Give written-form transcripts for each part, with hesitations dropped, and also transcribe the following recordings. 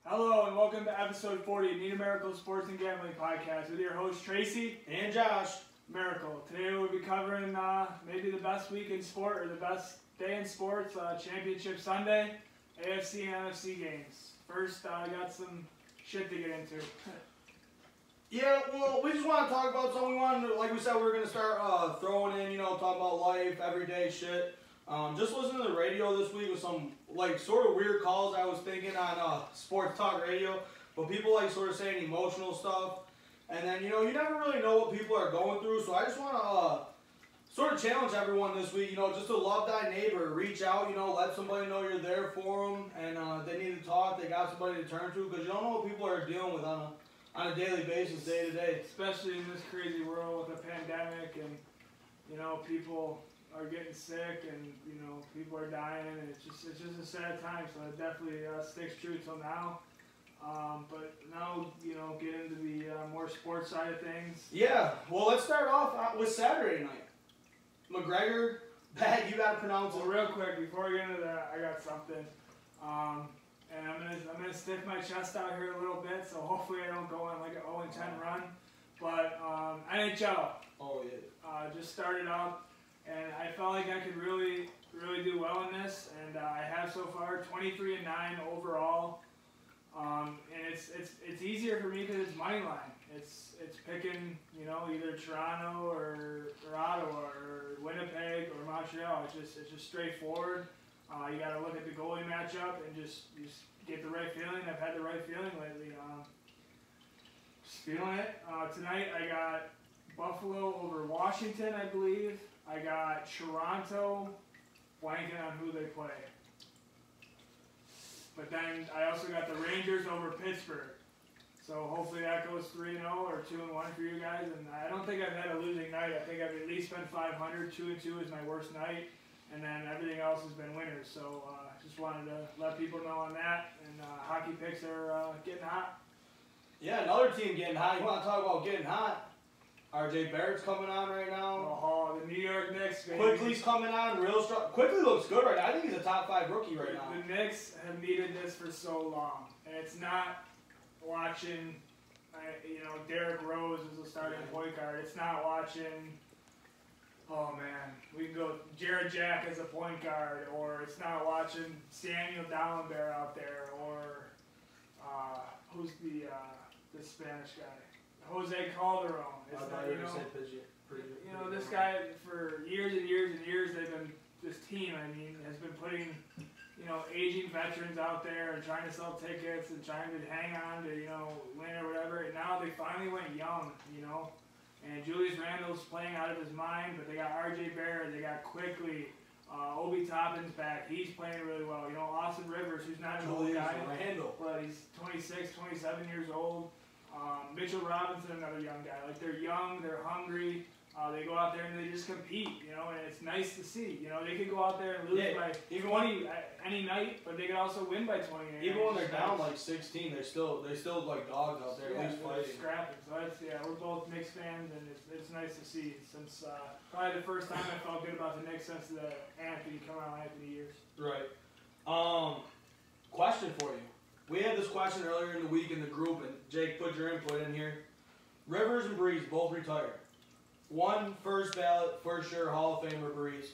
Hello and welcome to episode 40 of Need a Miracle Sports and Gambling Podcast with your host Tracy and Josh. Miracle. Today we'll be covering maybe the best week in sport or the best day in sports, Championship Sunday, AFC and NFC games. First, I got some shit to get into. Yeah, well, we just want to talk about something. We wanted to, like we said, we were going to start throwing in, talking about life, everyday shit. Just listening to the radio this week with some, sort of weird calls I was thinking on sports talk radio. But people, sort of saying emotional stuff. And then, you never really know what people are going through. So I just want to sort of challenge everyone this week, just to love thy neighbor. Reach out, let somebody know you're there for them. And they need to talk. They got somebody to turn to. Because you don't know what people are dealing with on a daily basis, day to day. Especially in this crazy world with a pandemic and, people are getting sick and, people are dying and it's just a sad time. So it definitely sticks true till now. But now, get into the more sports side of things. Yeah, well, let's start off with Saturday night. McGregor, you got to pronounce it. Well, real quick, before we get into that, I got something. And I'm gonna stiff my chest out here a little bit, so hopefully I don't go on like an 0-10 run. But NHL just started up, and I felt like I could really do well in this, and I have so far 23-9 overall. And it's easier for me because it's money line. It's picking either Toronto or Ottawa or Winnipeg or Montreal. It's just straightforward. You got to look at the goalie matchup and just get the right feeling. I've had the right feeling lately. Just feeling it. Tonight I got Buffalo over Washington, I believe. I got Toronto, blanking on who they play. But then I also got the Rangers over Pittsburgh. So hopefully that goes 3-0 or 2-1 for you guys. And I don't think I've had a losing night. I think I've at least been 500. 2-2 is my worst night. And then everything else has been winners. So just wanted to let people know on that. And hockey picks are getting hot. Yeah, another team getting hot. You want to talk about getting hot? RJ Barrett's coming on right now. Oh, the New York Knicks. Baby. Quickly's coming on real strong. Quickly looks good right now. I think he's a top 5 rookie right now. The Knicks have needed this for so long. And it's not watching, Derrick Rose as a starting point guard. It's not watching... Oh man, we can go Jared Jack as a point guard, or it's not watching Samuel Dalembert out there, or who's the Spanish guy, Jose Calderon. It's not, this guy for years and years and years. This team, has been putting aging veterans out there and trying to sell tickets and trying to hang on to win or whatever. And now they finally went young, And Julius Randle's playing out of his mind, but they got RJ Barrett, they got Quickly, Obi Toppin's back. He's playing really well. Austin Rivers, who's not an old guy, but he's 26, 27 years old. Mitchell Robinson, another young guy. They're young, they're hungry. They go out there and they just compete, and it's nice to see. They could go out there and lose by 20 any night, but they could also win by 20. Even when they're down 16, they're still like dogs out there, at least fighting. Scrapping. So we're both Knicks fans, and it's nice to see since probably the first time I felt good about the Knicks since the Carmelo Anthony years. Right. Question for you. We had this question earlier in the week in the group, and Jake, put your input in here. Rivers and Breeze both retired. One first ballot, for sure, Hall of Famer Breeze.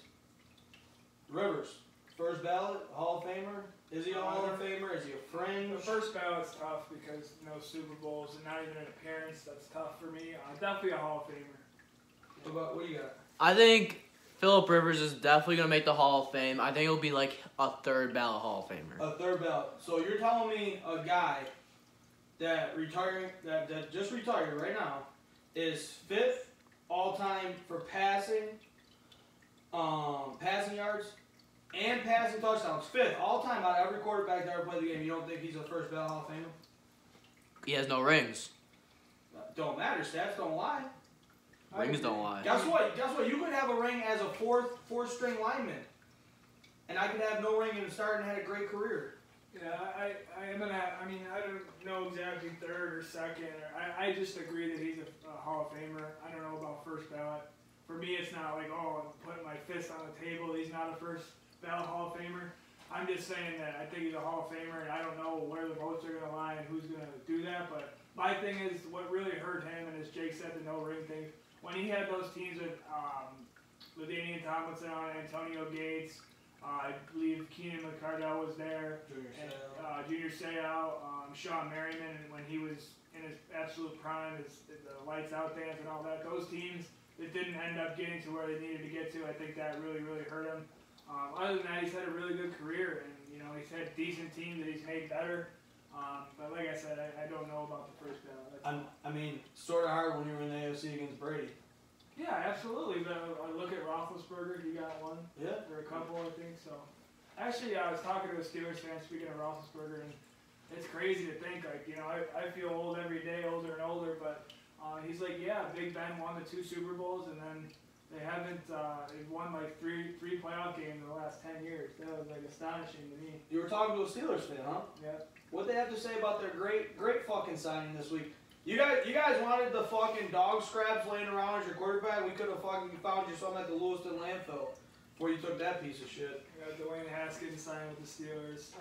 Rivers, first ballot, Hall of Famer? Is he a Hall of Famer? Is he a fringe? The first ballot's tough because no Super Bowls and not even an appearance. That's tough for me. Definitely a Hall of Famer. What do you got? I think Phillip Rivers is definitely going to make the Hall of Fame. I think it'll be like a third ballot Hall of Famer. A third ballot. So you're telling me a guy that just retired right now is 5th all-time for passing yards, and passing touchdowns. 5th all-time out of every quarterback that ever played the game. You don't think he's a first ballot Hall of Famer? He has no rings. Don't matter. Stats don't lie. Rings don't lie. Guess what? You could have a ring as a fourth string lineman, and I could have no ring and start and had a great career. Yeah, I am gonna. I don't know exactly third or second. I just agree that he's a Hall of Famer. I don't know about first ballot. For me, it's not like, I'm putting my fist on the table. He's not a first ballot Hall of Famer. I'm just saying that I think he's a Hall of Famer, and I don't know where the votes are gonna lie. that, but my thing is what really hurt him, and as Jake said, the no ring thing. When he had those teams with LaDainian Tomlinson on, Antonio Gates, I believe Keenan McCardell was there, Junior Seau, Sean Merriman, when he was in his absolute prime, the lights out dance and all that. Those teams that didn't end up getting to where they needed to get to, I think that really, really hurt him. Other than that, he's had a really good career, and he's had decent teams that he's made better. But like I said, I don't know about the first ballot. I mean, sort of hard when you were in the AFC against Brady. Yeah, absolutely. But I look at Roethlisberger, he got one. Yeah. Or a couple, I think. So, actually, I was talking to a Steelers fan, speaking of Roethlisberger, and it's crazy to think, like, I feel old every day, older and older, but he's like, yeah, Big Ben won the 2 Super Bowls, and then they haven't, they've won like three playoff games in the last 10 years. That was like astonishing to me. You were talking to a Steelers fan, huh? Yeah. What'd they have to say about their great fucking signing this week? You guys wanted the fucking dog scraps laying around as your quarterback. We could have fucking found you something at the Lewiston landfill before you took that piece of shit. We got Dwayne Haskins signed with the Steelers.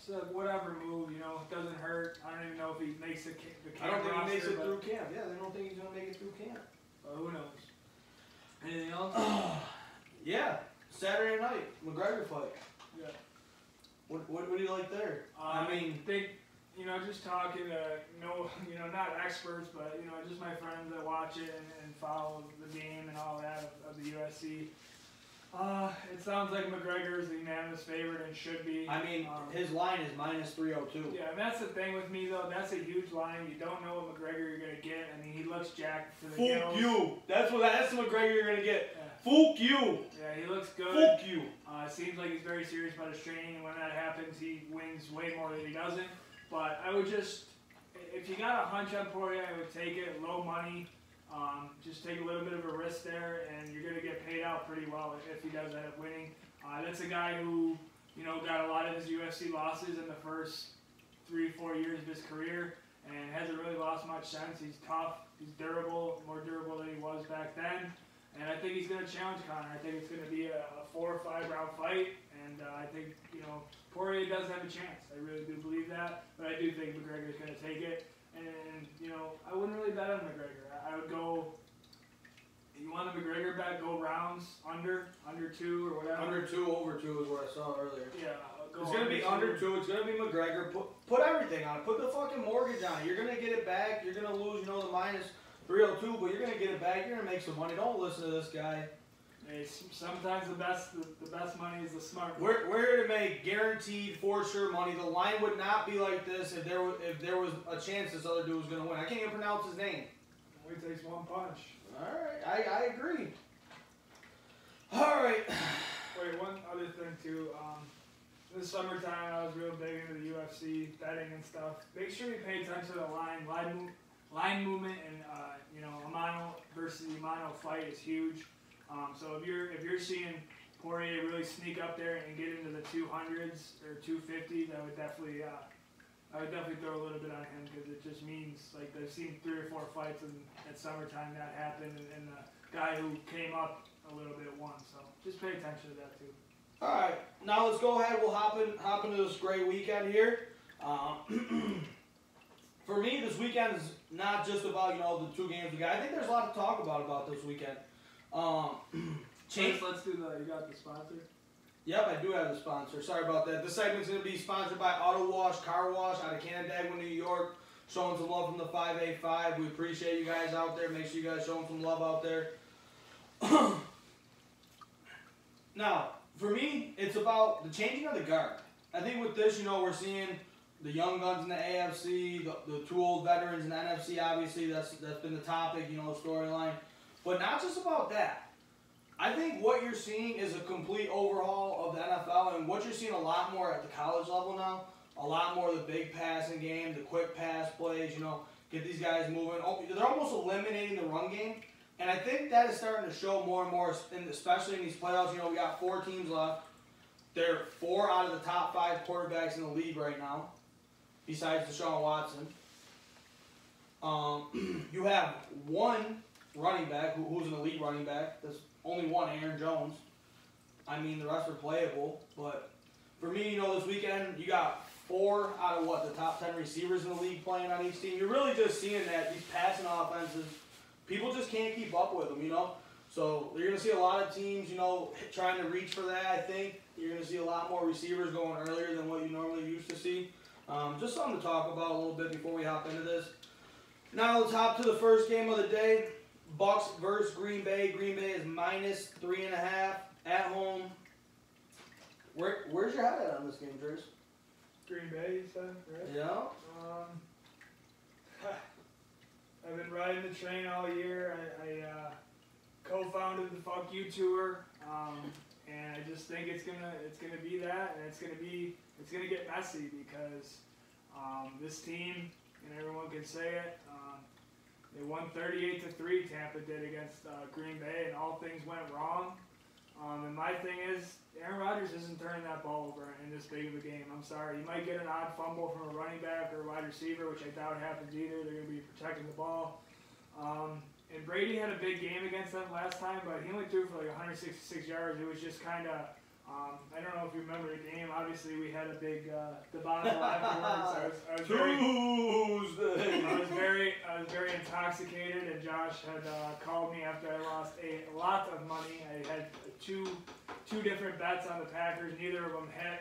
So whatever move, it doesn't hurt. I don't even know if he makes the camp. I don't think he makes it through camp. Yeah, they don't think he's gonna make it through camp. Who knows? Anything else? Yeah, Saturday night McGregor fight. Yeah. What do you like there? I mean, think just talking to not experts, but just my friends that watch it and follow the game and all that of the UFC. It sounds like McGregor is the unanimous favorite and should be. I mean, his line is -302. Yeah, and that's the thing with me though. That's a huge line. You don't know what McGregor you're gonna get. I mean, he looks jacked to the gills. Fuck you. That's the McGregor you're gonna get. Yeah. Fuck you. Yeah, he looks good. Fuck you. It seems like he's very serious about his training, and when that happens, he wins way more than he doesn't. But I would if you got a hunch on Poirier, I would take it. Low money. Just take a little bit of a risk there, and you're going to get paid out pretty well if he does end up winning. That's a guy who, got a lot of his UFC losses in the first 3-4 years of his career, and hasn't really lost much since. He's tough, he's durable, more durable than he was back then, and I think he's going to challenge Conor. I think it's going to be a 4 or 5 round fight, and I think, Poirier does have a chance. I really do believe that, but I do think McGregor's going to take it. And, I wouldn't really bet on McGregor. I would go, you want a McGregor bet, go rounds, under 2 or whatever. Under 2, over 2 is what I saw earlier. Yeah. It's going to be under 2. It's going to be McGregor. Put everything on it. Put the fucking mortgage on it. You're going to get it back. You're going to lose, the -302, but you're going to get it back. You're going to make some money. Don't listen to this guy. Hey, sometimes the best money is the smart money. We're here to make guaranteed, for sure money. The line would not be like this if there was a chance this other dude was going to win. I can't even pronounce his name. It only takes one punch. All right, I agree. All right. Wait, one other thing too. In the summertime, I was real big into the UFC betting and stuff. Make sure you pay attention to the line movement, and Amano versus Imano fight is huge. So if you're seeing Poirier really sneak up there and get into the 200s or 250s, I would definitely throw a little bit on him, because it just means, like, I've seen 3 or 4 fights at summertime that happened, and the guy who came up a little bit won. So just pay attention to that too. All right, now let's go ahead. We'll hop into this great weekend here. For me, this weekend is not just about the 2 games we got. I think there's a lot to talk about this weekend. Let's do you got the sponsor? Yep, I do have the sponsor. Sorry about that. This segment's going to be sponsored by Auto Wash Car Wash out of Canandaigua, New York. Showing some love from the 585. We appreciate you guys out there. Make sure you guys show them some love out there. Now, for me, it's about the changing of the guard. I think with this, we're seeing the young guns in the AFC, the 2 old veterans in the NFC, obviously. That's been the topic, the storyline. But not just about that. I think what you're seeing is a complete overhaul of the NFL, and what you're seeing a lot more at the college level now, a lot more of the big passing game, the quick pass plays, get these guys moving. They're almost eliminating the run game, and I think that is starting to show more and more, especially in these playoffs. We got 4 teams left. They're 4 out of the top 5 quarterbacks in the league right now, besides Deshaun Watson. You have 1 running back who's an elite running back. There's only 1, Aaron Jones. I mean, the rest are playable. But for me, this weekend, you got 4 out of the top 10 receivers in the league playing on each team. You're really just seeing that these passing offenses, people just can't keep up with them, So you're going to see a lot of teams, trying to reach for that, I think. You're going to see a lot more receivers going earlier than what you normally used to see. Just something to talk about a little bit before we hop into this. Now let's hop to the first game of the day. Bucks versus Green Bay. Green Bay is -3.5 at home. Where's your head at on this game, Trace? Green Bay, you said, right? Yeah. I've been riding the train all year. I co-founded the Fuck You Tour, and I just think it's gonna be that, and it's gonna get messy because this team, and everyone can say it, they won 38-3. Tampa did against Green Bay, and all things went wrong. And my thing is, Aaron Rodgers isn't turning that ball over in this big of a game. I'm sorry. You might get an odd fumble from a running back or a wide receiver, which I doubt happens either. They're going to be protecting the ball. And Brady had a big game against them last time, but he only threw for like 166 yards. It was just kind of, I don't know if you remember the game. Obviously, we had a big debacle afterwards. I was very intoxicated, and Josh had called me after I lost a lot of money. I had two different bets on the Packers. Neither of them hit,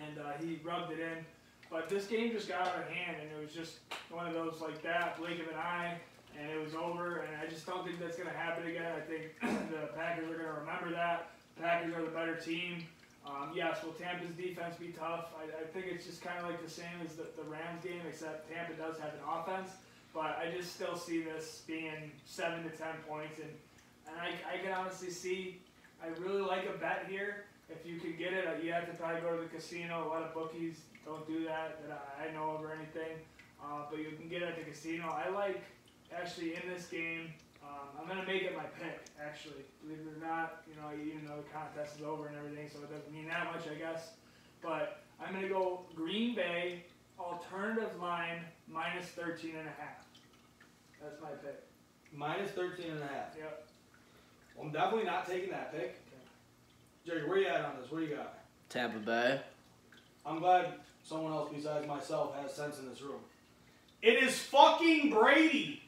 and he rubbed it in. But this game just got out of hand, and it was just one of those like that, blink of an eye, and it was over. And I just don't think that's going to happen again. I think the Packers are going to remember that. The Packers are the better team. Yes, will Tampa's defense be tough? I think it's just kind of like the same as the Rams game, except Tampa does have an offense. But I just still see this being 7 to 10 points, and I can honestly see. I really like a bet here. If you can get it, you have to probably go to the casino. A lot of bookies don't do that I know of or anything. But you can get it at the casino. I like, actually, in this game, I'm going to make it my pick, actually. Believe it or not, even though the contest is over and everything, so it doesn't mean that much, I guess. But I'm going to go Green Bay, alternative line, -13.5. That's my pick. -13.5. Yep. Well, I'm definitely not taking that pick. Jerry, where you at on this? What do you got? Tampa Bay. I'm glad someone else besides myself has sense in this room. It is fucking Brady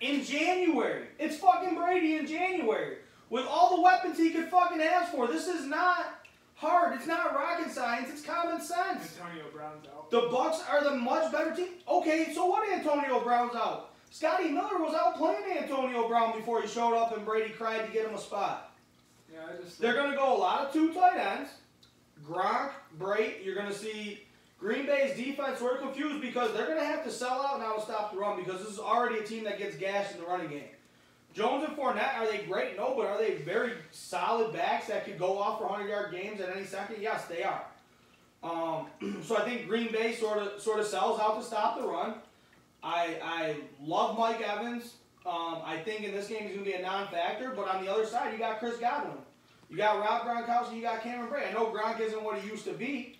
in January. It's fucking Brady in January. With all the weapons he could fucking ask for. This is not hard. It's not rocket science. It's common sense. Antonio Brown's out. The Bucks are the much better team. Okay, so what? Antonio Brown's out. Scotty Miller was out playing Antonio Brown before he showed up and Brady cried to get him a spot. Yeah, they're going to go a lot of 2 tight ends. Gronk, Brait. You're going to see Green Bay's defense sort of confused because they're going to have to sell out now to stop the run because this is already a team that gets gashed in the running game. Jones and Fournette, are they great? No, but are they very solid backs that could go off for 100-yard games at any second? Yes, they are. So I think Green Bay sort of sells out to stop the run. I love Mike Evans. I think in this game he's going to be a non-factor, but on the other side you got Chris Godwin. You got Rob Gronkowski, you got Cameron Brate. I know Gronk isn't what he used to be,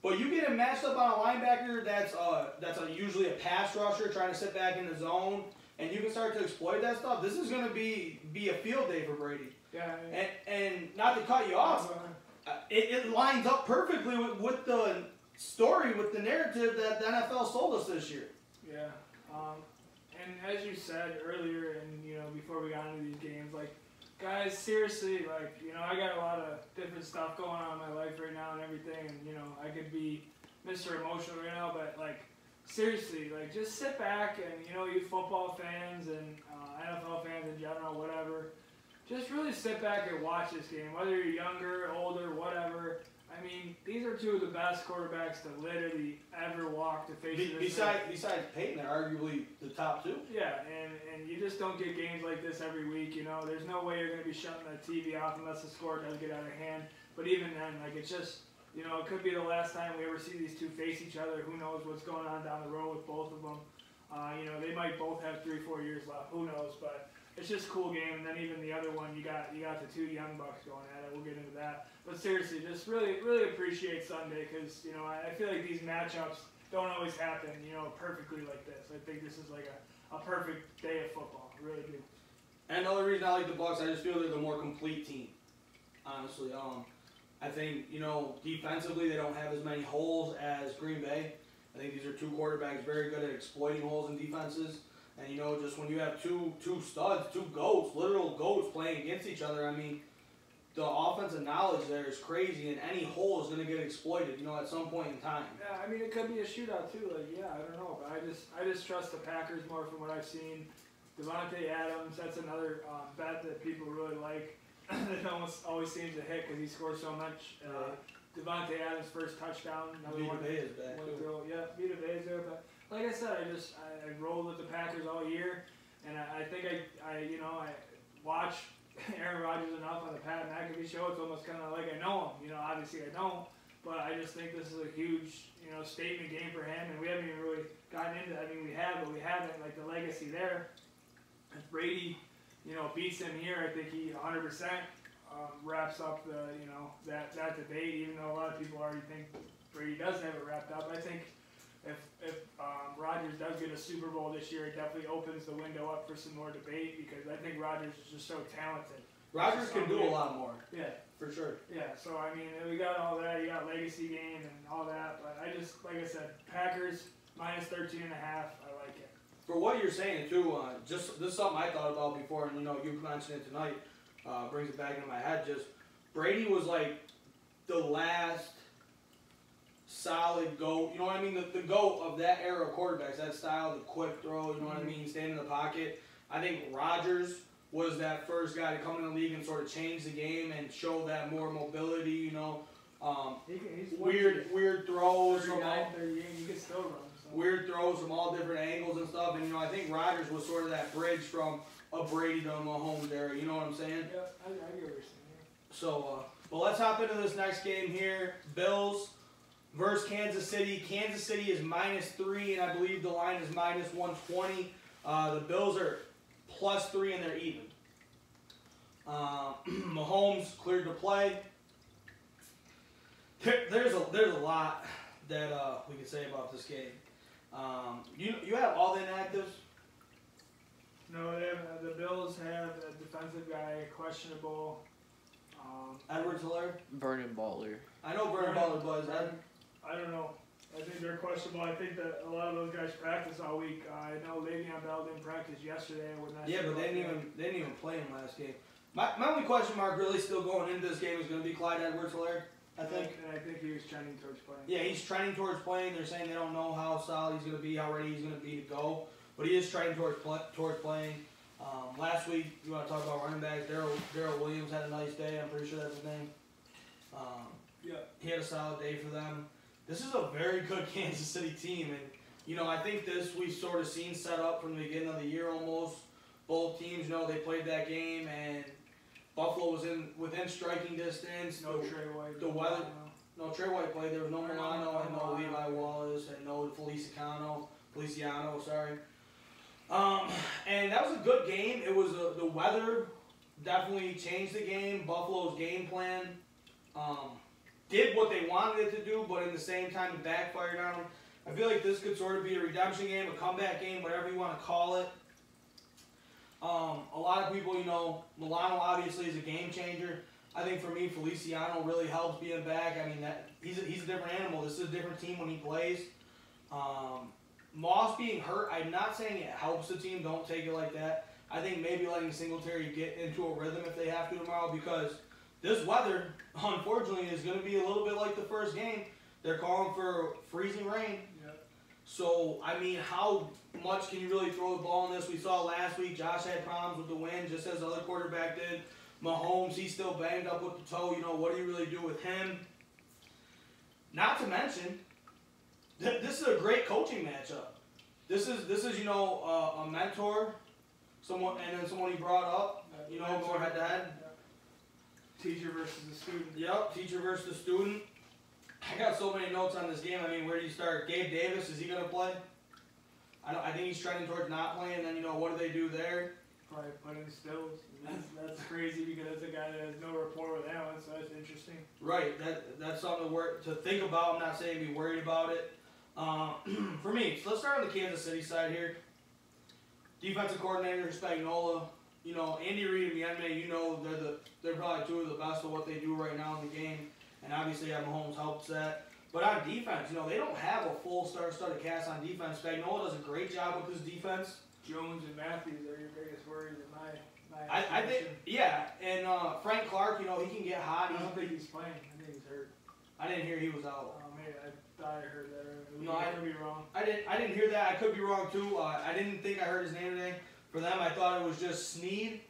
but you get him matched up on a linebacker that's usually a pass rusher trying to sit back in the zone, and you can start to exploit that stuff. This is going to be a field day for Brady. Yeah. And not to cut you off, it lines up perfectly with the story, with the narrative that the NFL sold us this year. Yeah. And as you said earlier, and before we got into these games, like, guys, seriously, like, I got a lot of different stuff going on in my life right now and everything, and I could be Mr. Emotional right now, but like, seriously, like, just sit back and you football fans and NFL fans in general, whatever, just really sit back and watch this game, whether you're younger, older, whatever. I mean, these are 2 of the best quarterbacks to literally ever walk the face of this earth. Besides Peyton, they're arguably the top 2. Yeah, and you just don't get games like this every week, There's no way you're going to be shutting the TV off unless the score does get out of hand. But even then, like, it's just, it could be the last time we ever see these 2 face each other. Who knows what's going on down the road with both of them. They might both have 3-4 years left. Who knows? But it's just a cool game. And then even the other one, you got the 2 young bucks going at it. We'll get into that. But seriously, just really appreciate Sunday because, I feel like these matchups don't always happen, perfectly like this. I think this is like a perfect day of football. I really do. And another reason I like the Bucks, I just feel they're the more complete team, honestly. I think, you know, defensively they don't have as many holes as Green Bay. I think these are two quarterbacks very good at exploiting holes in defenses. And, you know, just when you have two studs, two goats, literal goats playing against each other, I mean, the offensive knowledge there is crazy, and any hole is going to get exploited, you know, at some point in time. Yeah, I mean, it could be a shootout too. Like, yeah, I don't know, but I just trust the Packers more from what I've seen. Devontae Adams, that's another bet that people really like. It almost always seems to hit because he scores so much. Devontae Adams' first touchdown, another one. Vita is back. Yeah, Vita Vea's there, but like I said, I rolled with the Packers all year, and I think I watch Aaron Rodgers enough on the Pat McAfee show. It's almost kind of like I know him. You know, obviously I don't, but I just think this is a huge, you know, statement game for him, and we haven't even really gotten into that. I mean, we have, but we haven't, like, the legacy there. If Brady, you know, beats him here, I think he 100% wraps up the, you know, that debate, even though a lot of people already think Brady doesn't have it wrapped up. I think if Rodgers does get a Super Bowl this year, it definitely opens the window up for some more debate, because I think Rodgers is just so talented. Rodgers can do a lot more. Yeah. For sure. Yeah, so I mean, we got all that, you got legacy game and all that, but I just, like I said, Packers minus 13.5, I like it. For what you're saying too, just this is something I thought about before, and you know, you mentioned it tonight, brings it back into my head. Just Brady was like the last solid GOAT, you know what I mean? The GOAT of that era of quarterbacks, that style, the quick throw, you know what I mean, stand in the pocket. I think Rodgers was that first guy to come in the league and sort of change the game and show that more mobility, you know. He's weird throws from 38, you can still run. So. Weird throws from all different angles and stuff, and you know, I think Rodgers was sort of that bridge from a Brady to a Mahomes era, you know what I'm saying? Yeah, I get what you're saying. Yeah. So, well, let's hop into this next game here. Bills versus Kansas City. Kansas City is -3, and I believe the line is -120. The Bills are +3, and they're even. Mahomes cleared to play. There's a lot that we can say about this game. You have all the inactives? No, the Bills have a defensive guy questionable. Edwards-Helaire? Vernon Butler. I know Vernon Butler, but I don't know. I think they're questionable. I think that a lot of those guys practice all week. I know Le'Veon Bell didn't practice yesterday. Yeah, but they didn't even play him last game. My only question mark really still going into this game is going to be Clyde Edwards-Helaire, I think. And I think he was trending towards playing. Yeah, he's trending towards playing. They're saying they don't know how solid he's going to be, how ready he's going to be to go. But he is trending towards playing. Last week, you want to talk about running backs, Darrell Williams had a nice day. I'm pretty sure that's his name. Yeah. He had a solid day for them. This is a very good Kansas City team. And, you know, I think this we've sort of seen set up from the beginning of the year almost. Both teams, you know, they played that game, and Buffalo was within striking distance. No Trey White. The weather. No, Trey White played. There was no Milano and no Levi Wallace and no Feliciano, sorry. And that was a good game. It was the weather definitely changed the game. Buffalo's game plan did what they wanted it to do, but in the same time it backfired on them. I feel like this could sort of be a redemption game, a comeback game, whatever you want to call it. A lot of people, you know, Milano obviously is a game changer. I think for me, Feliciano really helps being back. I mean, he's a different animal. This is a different team when he plays. Moss being hurt, I'm not saying it helps the team. Don't take it like that. I think maybe letting Singletary get into a rhythm if they have to tomorrow, because this weather, unfortunately, is going to be a little bit like the first game. They're calling for freezing rain. Yep. So, I mean, how much can you really throw the ball in this? We saw last week Josh had problems with the wind, just as the other quarterback did. Mahomes, he's still banged up with the toe. You know, what do you really do with him? Not to mention, this is a great coaching matchup. This is you know, a mentor, someone, and then someone he brought up, you know, going head to head. Teacher versus the student. Yep, teacher versus the student. I got so many notes on this game. I mean, where do you start? Gabe Davis, is he going to play? I think he's trending towards not playing. And then, you know, what do they do there? Probably put in Stills. That's crazy, because that's a guy that has no rapport with that one, so that's interesting. Right, that's something to think about. I'm not saying be worried about it. For me, so let's start on the Kansas City side here. Defensive coordinator Spagnuolo. You know, Andy Reid and Bieniemy, you know, they're probably two of the best of what they do right now in the game. and obviously Mahomes helps that. But on defense, you know, they don't have a full star-studded cast on defense. Spagnuolo does a great job with his defense. Jones and Matthews are your biggest worries in my I think, yeah, and Frank Clark, you know, he can get hot. I don't think he's playing. I think he's hurt. I didn't hear he was out. Maybe I thought I heard that. No, I could be wrong. I didn't hear that. I could be wrong too. I didn't think I heard his name today. For them, I thought it was just Snead,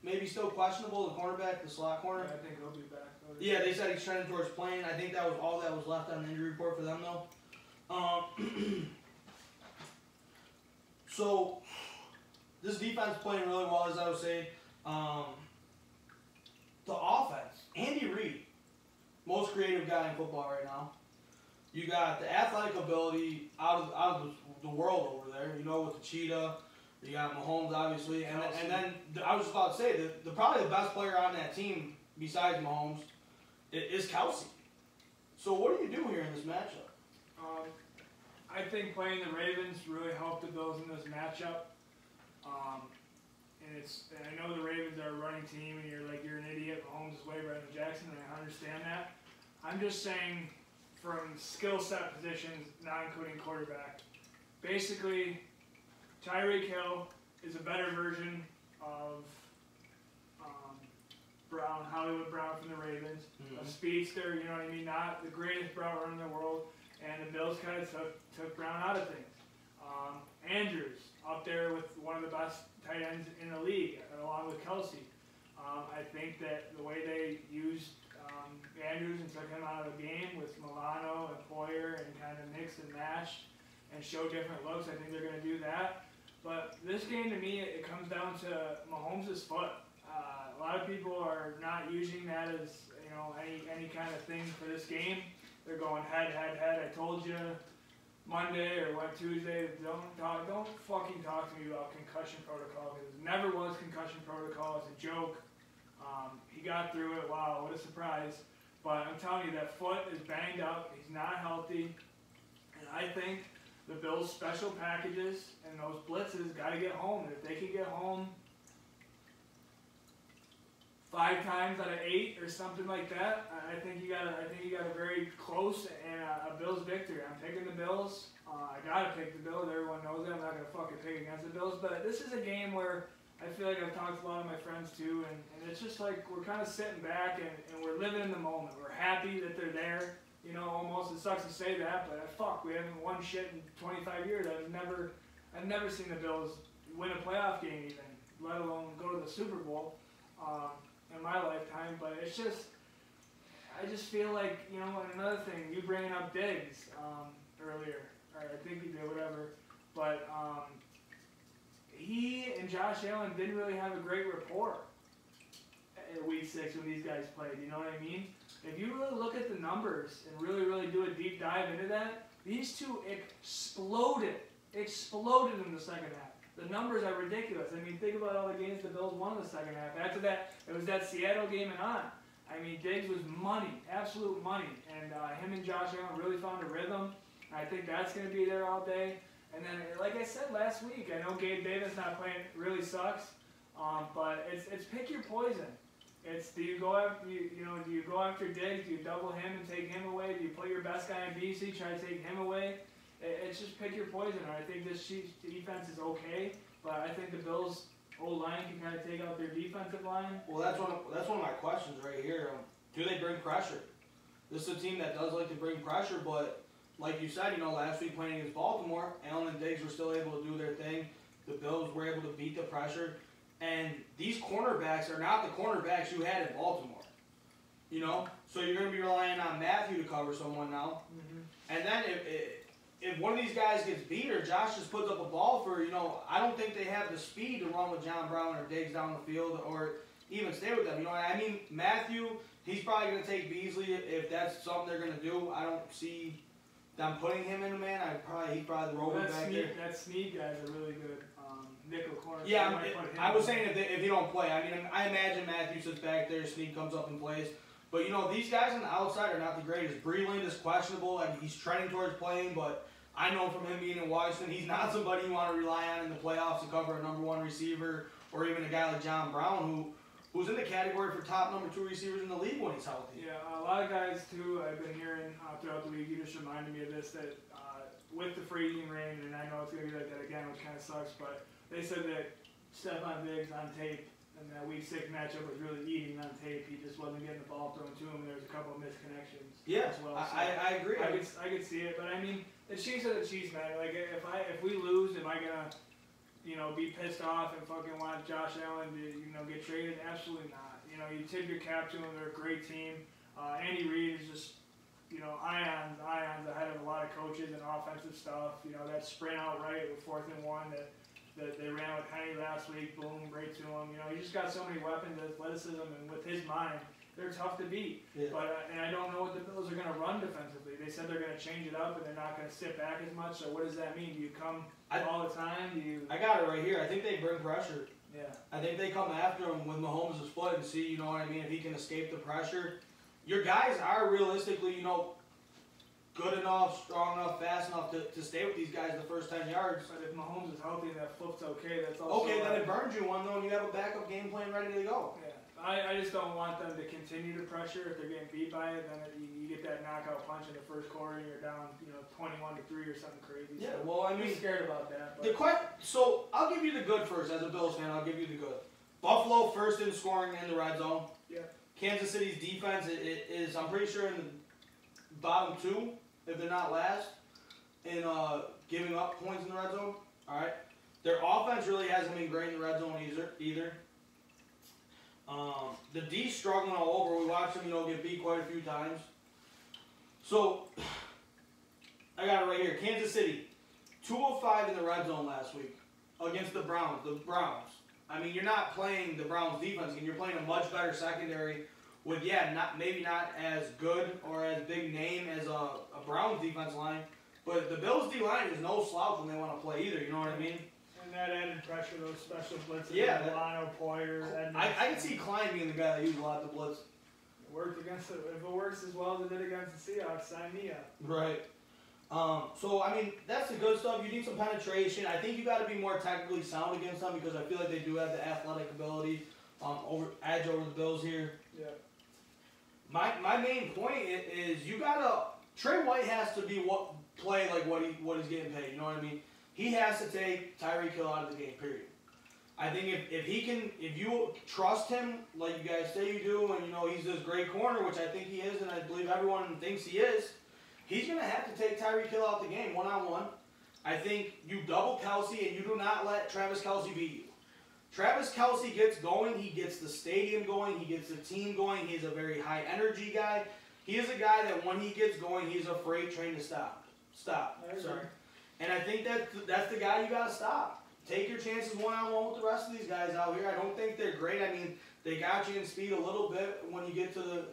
maybe still questionable, the cornerback, the slot corner. Yeah, I think he'll be back. Yeah, they said he's trending towards playing. I think that was all that was left on the injury report for them, though. So this defense playing really well, as I was saying. The offense, Andy Reid, most creative guy in football right now. You got the athletic ability out of the world over there. You know, with the cheetah. You got Mahomes, obviously, and then I was just about to say the probably the best player on that team besides Mahomes is Kelsey. So what do you do here in this matchup? I think playing the Ravens really helped the Bills in this matchup. And I know the Ravens are a running team, and you're an idiot. Mahomes is way better than Jackson, and I understand that. I'm just saying, from skill set positions, not including quarterback, basically, Tyreek Hill is a better version of Brown, Hollywood Brown from the Ravens, a speedster. You know what I mean? Not the greatest route runner in the world, and the Bills kind of took Brown out of things. Andrews up there with one of the best tight ends in the league, along with Kelsey. I think that the way they used Andrews and took him out of the game with Milano and Poyer and kind of mixed and matched and show different looks, I think they're going to do that. But this game, to me, it comes down to Mahomes' foot. A lot of people are not using that as any kind of thing for this game. They're going head. I told you Monday or Tuesday, don't fucking talk to me about concussion protocol, because it never was concussion protocol. It's a joke. He got through it. Wow, what a surprise. But I'm telling you, that foot is banged up. He's not healthy. And I think the Bills' special packages and those blitzes got to get home. And if they can get home 5 times out of 8 or something like that, I think you got a very close and a Bills victory. I'm picking the Bills. I gotta pick the Bills. Everyone knows that. I'm not gonna fucking pick against the Bills. But this is a game where I feel like I've talked to a lot of my friends too, and it's just like we're kind of sitting back and we're living in the moment. We're happy that they're there. You know, almost it sucks to say that, but fuck, we haven't won shit in 25 years. I've never seen the Bills win a playoff game even, let alone go to the Super Bowl. In my lifetime, but it's just, I just feel like, and another thing, you bringing up Diggs earlier, or I think you did, whatever, but he and Josh Allen didn't really have a great rapport at Week 6 when these guys played, you know what I mean? If you really look at the numbers and really do a deep dive into that, these two exploded in the second half. The numbers are ridiculous. I mean, think about all the games the Bills won in the second half. After that, it was that Seattle game and on. I mean, Diggs was money, absolute money. And him and Josh Allen really found a rhythm. I think that's going to be there all day. And then, like I said last week, I know Gabe Davis not playing really sucks, but it's pick your poison. It's do you go after Diggs? Do you double him and take him away? Do you put your best guy in BC, try to take him away? It's just pick your poison. I think this Chiefs defense is okay, but I think the Bills' O-line can kind of take out their defensive line. Well, that's one of my questions right here. Do they bring pressure? This is a team that does like to bring pressure, but like you said, last week playing against Baltimore, Allen and Diggs were still able to do their thing. The Bills were able to beat the pressure, and these cornerbacks are not the cornerbacks you had in Baltimore. So you're going to be relying on Matthew to cover someone now, and then if one of these guys gets beat or Josh just puts up a ball for, I don't think they have the speed to run with John Brown or Diggs down the field or even stay with them. I mean, Matthew, he's probably going to take Beasley if that's something they're going to do. I don't see them putting him in a man. He's probably the rover back there. That Snead guy's a really good nickel corner. Yeah, I was saying if he don't play. I mean, I imagine Matthew sits back there, Snead comes up and plays. But, these guys on the outside are not the greatest. Breland is questionable. I mean, he's trending towards playing, but I know from him being in Washington, he's not somebody you want to rely on in the playoffs to cover a number 1 receiver or even a guy like John Brown who's in the category for top number 2 receivers in the league when he's healthy. Yeah, a lot of guys too. I've been hearing throughout the week. You just reminded me of this that with the freezing rain, and I know it's gonna be like that again, which kind of sucks. But they said that Stephon Diggs on tape and that week 6 matchup was really eating on tape. He just wasn't getting the ball thrown to him, and there was a couple of misconnections. Yeah, as well. So I agree. I could see it, but I mean, the Chiefs are the Chiefs, man. Like if we lose, am I gonna be pissed off and fucking want Josh Allen to get traded? Absolutely not. You tip your cap to them. They're a great team. Andy Reid is just ions ahead of a lot of coaches and offensive stuff. That sprint out right with 4th and 1 that they ran with Penny last week. Boom, right to him. He just got so many weapons, athleticism, and with his mind, they're tough to beat. Yeah. But and I don't know what the Bills are going to run defensively. They said they're going to change it up and they're not going to sit back as much. So what does that mean? Do you come all the time? I got it right here. I think they bring pressure. Yeah. I think they come after him with Mahomes' foot and see, you know what I mean, if he can escape the pressure. Your guys are realistically, good enough, strong enough, fast enough to stay with these guys the first 10 yards. But if Mahomes is healthy and that foot's okay, that's also okay. Then it burns you one though, and you have a backup game plan ready to go. Yeah. I just don't want them to continue to pressure. If they're getting beat by it, then you get that knockout punch in the first quarter and you're down, 21-3 or something crazy. Yeah. So Well, I mean, I'm scared about that. But so I'll give you the good first. As a Bills fan, I'll give you the good. Buffalo first in scoring in the red zone. Yeah. Kansas City's defense is I'm pretty sure in the bottom 2, if they're not last, in giving up points in the red zone. All right. Their offense really hasn't been great in the red zone either. The D's struggling all over. We watched them, get beat quite a few times. So I got it right here. Kansas City, 205 in the red zone last week against the Browns. The Browns. I mean, you're not playing the Browns defense, and you're playing a much better secondary with, maybe not as good or as big name as a Browns defense line, but the Bills D line is no slouch when they want to play either. You know what I mean? And that added pressure, those special blitzes. Yeah, Milano, Poyer, Edmonds. I can see Klein being the guy that used a lot of the blitz. It worked against it. If it works as well as it did against the Seahawks, sign me up. Right. So, I mean, that's the good stuff. You need some penetration. I think you got to be more technically sound against them because I feel like they do have the athletic ability, edge over the Bills here. Yeah. My main point is you gotta Trey White has to play like what he's getting paid. You know what I mean? He has to take Tyreek Hill out of the game. Period. I think if you trust him like you guys say you do, and he's this great corner, which I think he is, and I believe everyone thinks he is, he's gonna have to take Tyreek Hill out the game 1-on-1. I think you double Kelce and you do not let Travis Kelce beat you. Travis Kelce gets going, he gets the stadium going, he gets the team going, he's a very high energy guy. He is a guy that when he gets going, he's a freight train to stop. Sorry. And I think that's the guy you gotta stop. Take your chances 1-on-1 with the rest of these guys out here. I don't think they're great. I mean, they got you in speed a little bit when you get to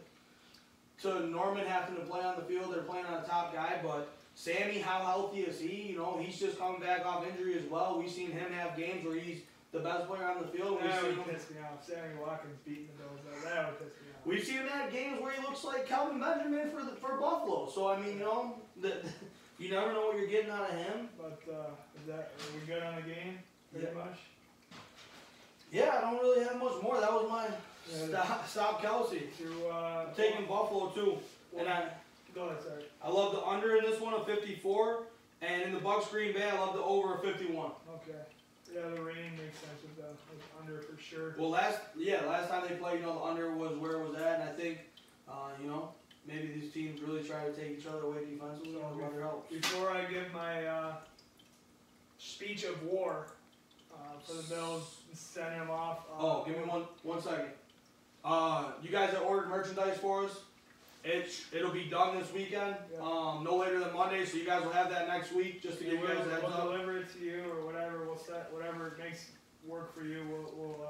Norman having to play on the field. They're playing on a top guy, but Sammy, how healthy is he? He's just coming back off injury as well. We've seen him have games where he's the best player on the field. That would piss me off. Sammy Watkins beating the Bills. That would piss me off. We've seen him have games where he looks like Calvin Benjamin for Buffalo. So I mean, you never know what you're getting out of him. But are we good on the game? Pretty much. Yeah, I don't really have much more. That was my stop Kelce. I'm taking Buffalo too. And go ahead, sorry. I love the under in this one of 54, and in the Bucs Green Bay, I love the over of 51. Okay. Yeah, the rain makes sense with the under for sure. Well, last time they played, the under was where it was at, and I think, maybe these teams really try to take each other away defensively, and the weather helps. Before I give my speech of war for the Bills, sending them off. Give me one second. You guys that ordered merchandise for us, it'll be done this weekend. Yeah. No later than Monday, so you guys will have that next week. Just to give you guys a heads up. We'll deliver it to you or whatever. We'll set whatever makes work for you. We'll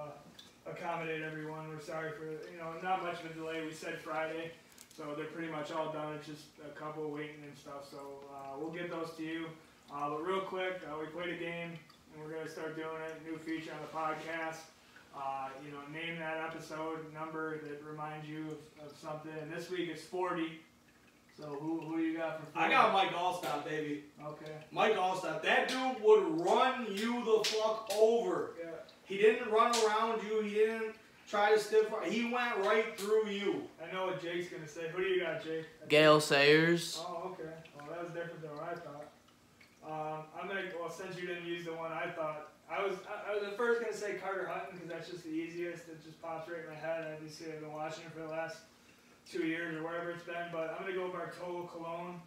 accommodate everyone. We're sorry for not much of a delay. We said Friday, so they're pretty much all done. It's just a couple waiting and stuff. So we'll get those to you. But real quick, we played a game and we're gonna start doing it. New feature on the podcast. Name that episode number that reminds you of something. And this week it's 40. So who you got for 40? I got Mike Allstott, baby. Okay. Mike Allstott. That dude would run you the fuck over. Yeah. He didn't run around you. He didn't. try to stiff arm. He went right through you. I know what Jake's gonna say. Who do you got, Jake? Gale Sayers. Oh, okay. Well, that was different than what I thought. Since you didn't use the one I thought, I was at first gonna say Carter Hutton because that's just the easiest. It just pops right in my head. Obviously, I've been watching it for the last 2 years or whatever it's been. But I'm gonna go Bartolo Colon.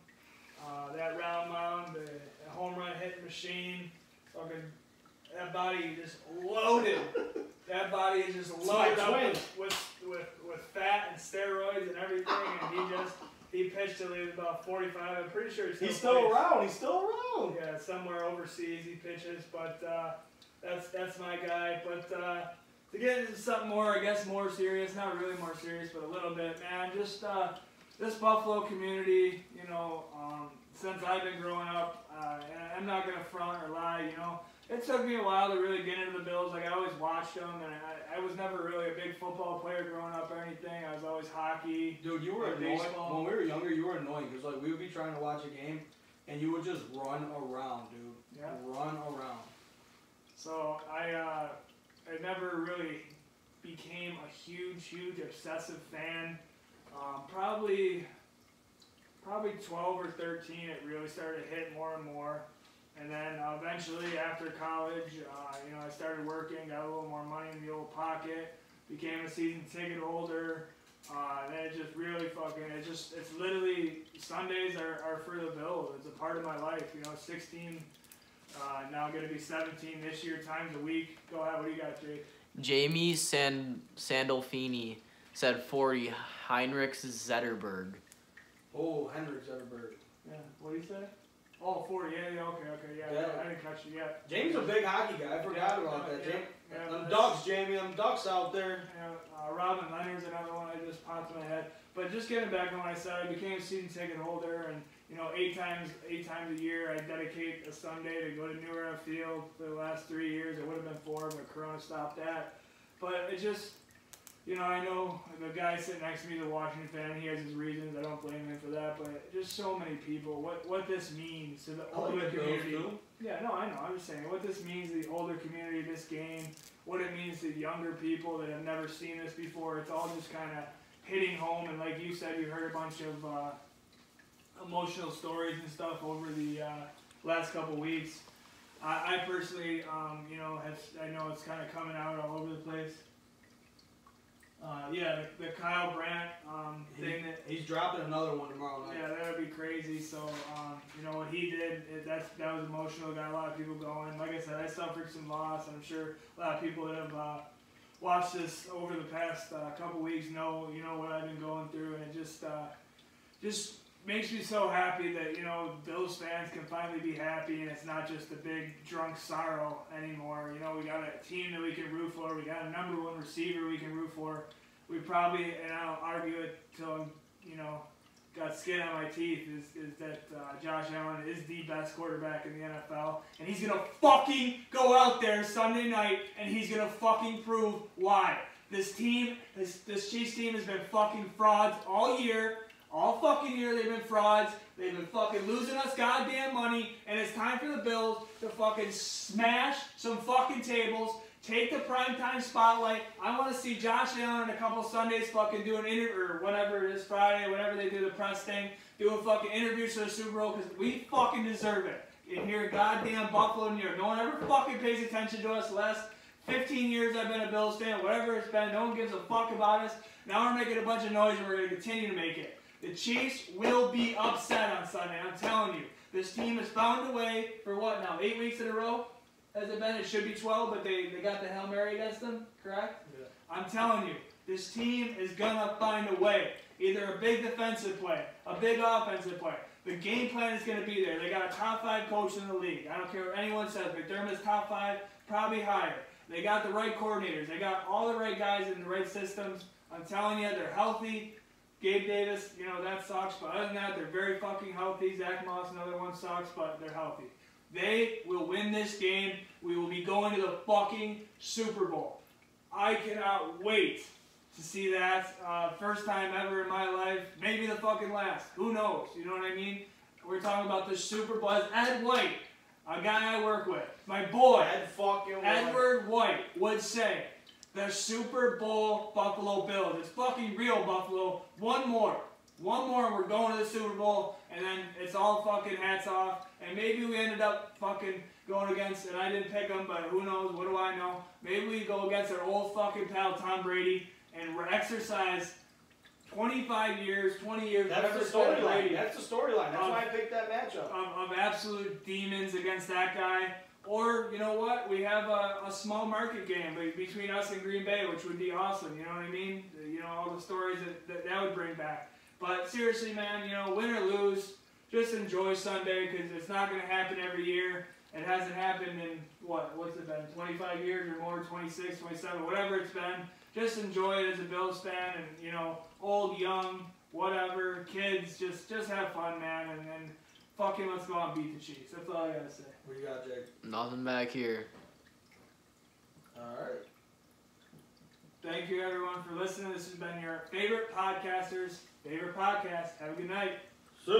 That round mound, the home run hitting machine, fucking that body just loaded. That body is just loaded up with fat and steroids and everything, and he pitched till he was about 45. I'm pretty sure he's still around. He's still around. Yeah, somewhere overseas he pitches, but that's my guy. But to get into something more, I guess more serious, not really more serious, but a little bit, man. Just this Buffalo community, you know, since I've been growing up, and I'm not gonna front or lie, you know. It took me a while to really get into the Bills. Like, I always watched them, and I was never really a big football player growing up or anything. I was always hockey. Dude, you were annoying. When we were younger, you were annoying because like we would be trying to watch a game, and you would just run around, dude. Yeah. Run around. So I never really became a huge obsessive fan. Probably 12 or 13, it really started to hit more and more. And then eventually, after college, you know, I started working, got a little more money in the old pocket, became a season ticket holder. And then it just really it's literally, Sundays are for the Bills. It's a part of my life, you know, 16, now going to be 17 this year, times a week. Go ahead, what do you got, Jake? Jamie Sandolfini said 40. Heinrich Zetterberg. Oh, Henrik Zetterberg. Yeah, what do you say? Oh, 40, yeah, okay, yeah. I didn't catch you yet. Jamie's a big hockey guy. I forgot about that. Them Ducks, Jamie. Them Ducks out there. Yeah, Robin Leonard's another one that just popped in my head. But just getting back on what I said, I became a season ticket holder, and you know, eight times a year, I dedicate a Sunday to go to New Era Field. For the last 3 years, it would have been 4, but Corona stopped that. But it just, you know, I know the guy sitting next to me is a Washington fan. He has his reasons. I don't blame him for that. But just so many people. What this means to the older community. Yeah, no, I know. I'm just saying what this means to the older community, this game. What it means to younger people that have never seen this before. It's all just kind of hitting home. And like you said, you heard a bunch of emotional stories and stuff over the last couple weeks. I personally, you know, I know it's kind of coming out all over the place. Yeah, the Kyle Brandt thing. He's dropping another one tomorrow night. Yeah, that would be crazy. So, you know, what he did, that was emotional. Got a lot of people going. Like I said, I suffered some loss. I'm sure a lot of people that have watched this over the past couple weeks know, you know, what I've been going through. And it just makes me so happy that, you know, Bills fans can finally be happy and it's not just a big drunk sorrow anymore. You know, we got a team that we can root for. We got a #1 receiver we can root for. We probably, and I don't argue it till I'm, you know, got skin on my teeth, is that Josh Allen is the best quarterback in the NFL. And he's going to fucking go out there Sunday night and he's going to fucking prove why. This team, this Chiefs team has been fucking frauds all year. All fucking year they've been frauds. They've been fucking losing us goddamn money. And it's time for the Bills to fucking smash some fucking tables. Take the primetime spotlight. I want to see Josh Allen in a couple Sundays fucking do an interview, or whatever it is, Friday, whenever they do the press thing, do a fucking interview for the Super Bowl, because we fucking deserve it. In here, goddamn Buffalo, New York. No one ever fucking pays attention to us. The last 15 years I've been a Bills fan, whatever it's been, no one gives a fuck about us. Now we're making a bunch of noise and we're going to continue to make it. The Chiefs will be upset on Sunday, I'm telling you. This team has found a way for what now, 8 weeks in a row? Has it been? It should be 12, but they got the Hail Mary against them, correct? Yeah. I'm telling you, this team is going to find a way. Either a big defensive play, a big offensive play. The game plan is going to be there. They got a top 5 coach in the league. I don't care what anyone says. McDermott's top 5, probably higher. They got the right coordinators. They got all the right guys in the right systems. I'm telling you, they're healthy. Gabe Davis, you know, that sucks. But other than that, they're very fucking healthy. Zach Moss, another one, sucks, but they're healthy. They will win this game. We will be going to the fucking Super Bowl. I cannot wait to see that. First time ever in my life. Maybe the fucking last. Who knows? You know what I mean? We're talking about the Super Bowl. As Ed White, a guy I work with, my boy, Edward White, would say, the Super Bowl Buffalo Bills. It's fucking real, Buffalo. One more, and we're going to the Super Bowl, and then it's all fucking hats off. And maybe we ended up fucking going against, and I didn't pick them, but who knows? What do I know? Maybe we go against our old fucking pal Tom Brady and exercise 25 years, 20 years. That's the storyline. That's the storyline. That's why I picked that matchup. Of absolute demons against that guy. Or, you know what? We have a small market game between us and Green Bay, which would be awesome. You know what I mean? You know, all the stories that would bring back. But seriously, man, you know, win or lose, just enjoy Sunday because it's not going to happen every year. It hasn't happened in, what's it been, 25 years or more, 26, 27, whatever it's been. Just enjoy it as a Bills fan and, you know, old, young, whatever, kids, just have fun, man, and fucking let's go out and beat the Chiefs. That's all I got to say. What you got, Jake? Nothing back here. Alright. Thank you, everyone, for listening. This has been your favorite podcaster's favorite podcast. Have a good night. Sit.